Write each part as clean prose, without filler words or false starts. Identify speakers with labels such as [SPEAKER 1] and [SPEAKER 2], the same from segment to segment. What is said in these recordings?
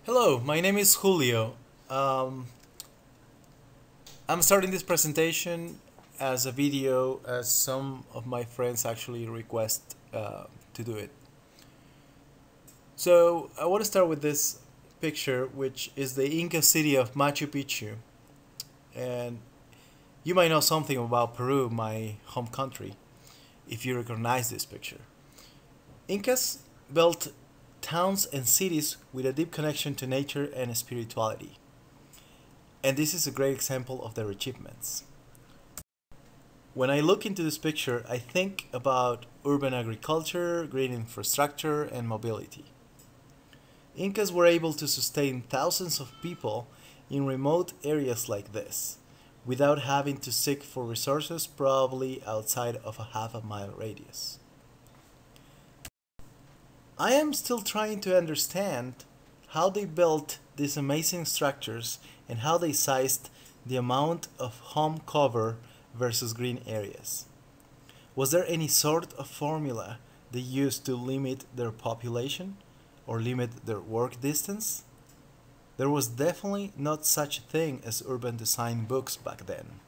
[SPEAKER 1] Hello, my name is Julio. Um, I'm starting this presentation as a video as some of my friends actually request to do it. So I want to start with this picture, which is the Inca city of Machu Picchu. And you might know something about Peru, my home country, if you recognize this picture. Incas built towns and cities with a deep connection to nature and spirituality. And this is a great example of their achievements. When I look into this picture, I think about urban agriculture, green infrastructure, and mobility. Incas were able to sustain thousands of people in remote areas like this, without having to seek for resources probably outside of a half a mile radius. I am still trying to understand how they built these amazing structures and how they sized the amount of home cover versus green areas. Was there any sort of formula they used to limit their population or limit their work distance? There was definitely not such a thing as urban design books back then.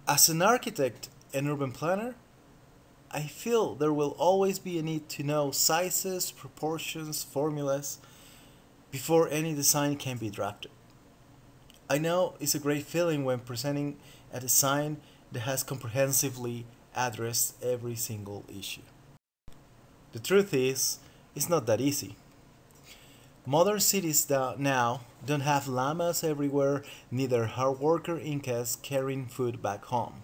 [SPEAKER 1] As an architect and urban planner, I feel there will always be a need to know sizes, proportions, formulas before any design can be drafted. I know it's a great feeling when presenting a design that has comprehensively addressed every single issue. The truth is, it's not that easy. Modern cities now don't have llamas everywhere, neither hard worker Incas carrying food back home.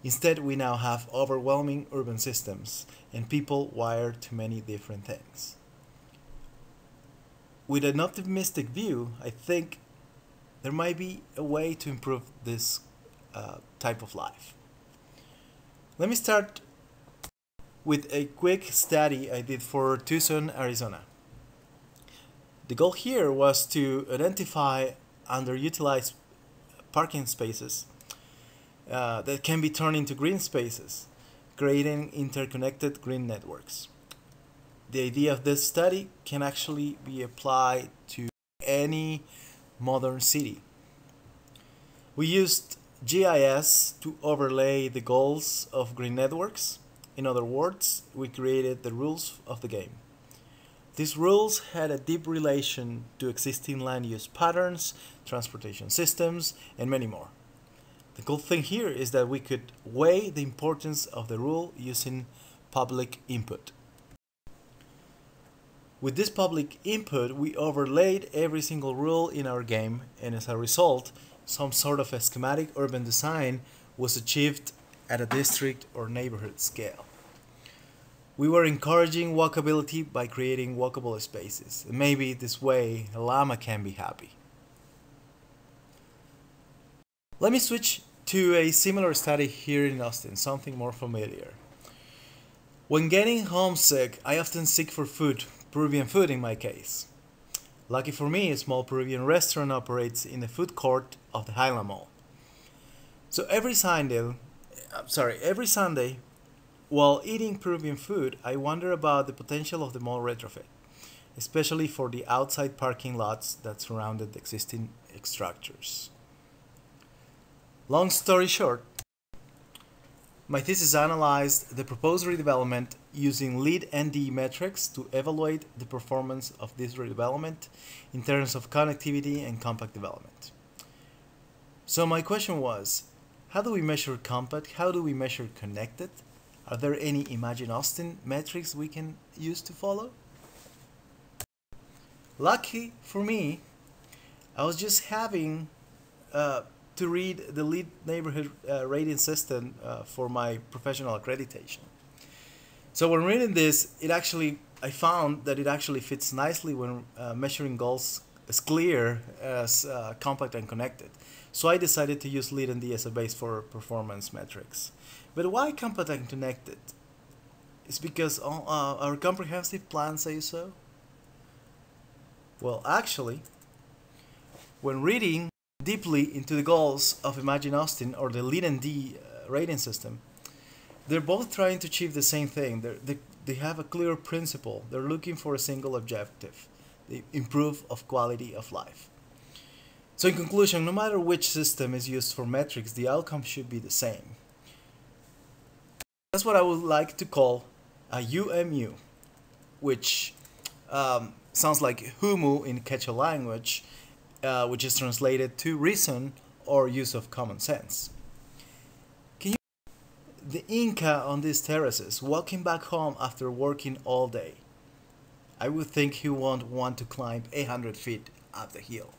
[SPEAKER 1] Instead, we now have overwhelming urban systems and people wired to many different things. With an optimistic view, I think there might be a way to improve this type of life. Let me start with a quick study I did for Tucson, Arizona. The goal here was to identify underutilized parking spaces that can be turned into green spaces, creating interconnected green networks. The idea of this study can actually be applied to any modern city. We used GIS to overlay the goals of green networks. In other words, we created the rules of the game. These rules had a deep relation to existing land use patterns, transportation systems, and many more. The cool thing here is that we could weigh the importance of the rule using public input. With this public input, we overlaid every single rule in our game, and as a result, some sort of a schematic urban design was achieved at a district or neighborhood scale. We were encouraging walkability by creating walkable spaces, and maybe this way a llama can be happy. Let me switch to a similar study here in Austin, something more familiar. When getting homesick, I often seek for food, Peruvian food in my case. Lucky for me, a small Peruvian restaurant operates in the food court of the Highland Mall. So every Sunday, while eating Peruvian food, I wonder about the potential of the mall retrofit, especially for the outside parking lots that surrounded the existing structures. Long story short, my thesis analyzed the proposed redevelopment using lead ND metrics to evaluate the performance of this redevelopment in terms of connectivity and compact development. So my question was, how do we measure compact? How do we measure connected? Are there any Imagine Austin metrics we can use to follow? Lucky for me, I was just having to read the lead neighborhood rating system for my professional accreditation. So when reading this, I found that it actually fits nicely when measuring goals as clear as compact and connected. So I decided to use lead ND as a base for performance metrics. But why compact and connected? It's because our comprehensive plan says so? Well, actually, when reading deeply into the goals of Imagine Austin or the lead ND rating system, they're both trying to achieve the same thing. they have a clear principle. They're looking for a single objective, the improve of quality of life. So in conclusion, no matter which system is used for metrics, the outcome should be the same. That's what I would like to call a UMU, which sounds like Humu in Quechua language, which is translated to reason or use of common sense. The Inca on these terraces, walking back home after working all day. I would think he won't want to climb 800 feet up the hill.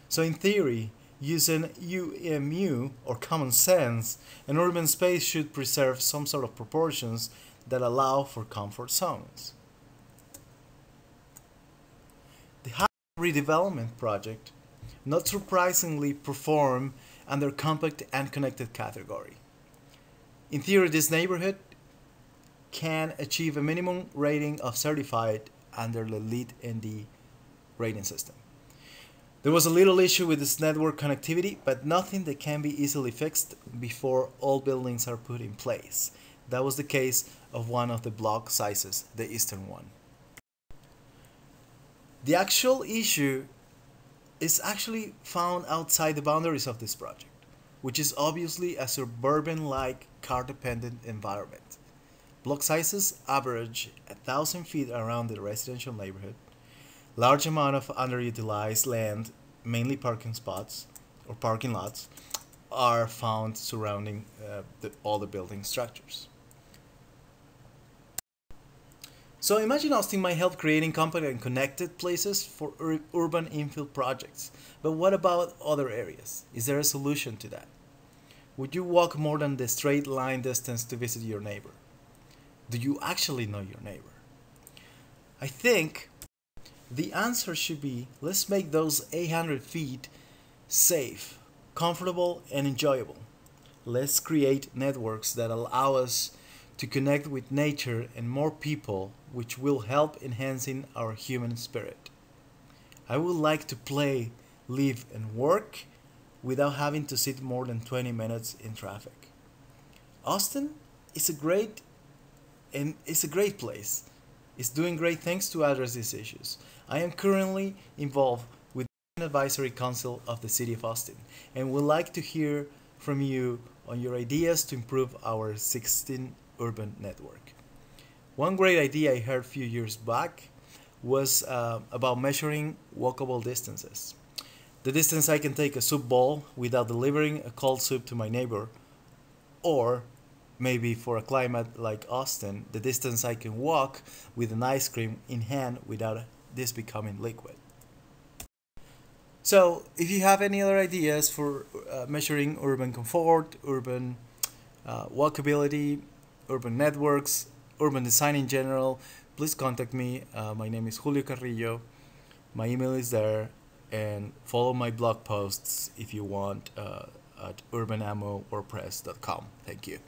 [SPEAKER 1] So in theory, using UMU or common sense, an urban space should preserve some sort of proportions that allow for comfort zones. The High Redevelopment Project, not surprisingly, perform under compact and connected category. In theory, this neighborhood can achieve a minimum rating of certified under the LEED ND rating system. There was a little issue with this network connectivity, but nothing that can be easily fixed before all buildings are put in place. That was the case of one of the block sizes, the eastern one. The actual issue is actually found outside the boundaries of this project, which is obviously a suburban-like car-dependent environment. Block sizes average 1,000 feet around the residential neighborhood. Large amount of underutilized land, mainly parking spots or parking lots, are found surrounding all the building structures. So imagine Austin might help creating compact and connected places for urban infill projects. But what about other areas? Is there a solution to that? Would you walk more than the straight line distance to visit your neighbor? Do you actually know your neighbor? I think the answer should be, let's make those 800 feet safe, comfortable, and enjoyable. Let's create networks that allow us to connect with nature and more people, which will help enhancing our human spirit. I would like to play, live, and work without having to sit more than 20 minutes in traffic. Austin is a great place. It's doing great things to address these issues. I am currently involved with the Advisory Council of the City of Austin and would like to hear from you on your ideas to improve our 16 urban network. One great idea I heard a few years back was about measuring walkable distances. The distance I can take a soup bowl without delivering a cold soup to my neighbor, or maybe for a climate like Austin, the distance I can walk with an ice cream in hand without this becoming liquid. So, if you have any other ideas for measuring urban comfort, urban walkability, urban networks, urban design in general, please contact me. My name is Julio Carrillo. My email is there, and follow my blog posts if you want at urbanamowordpress.com. Thank you.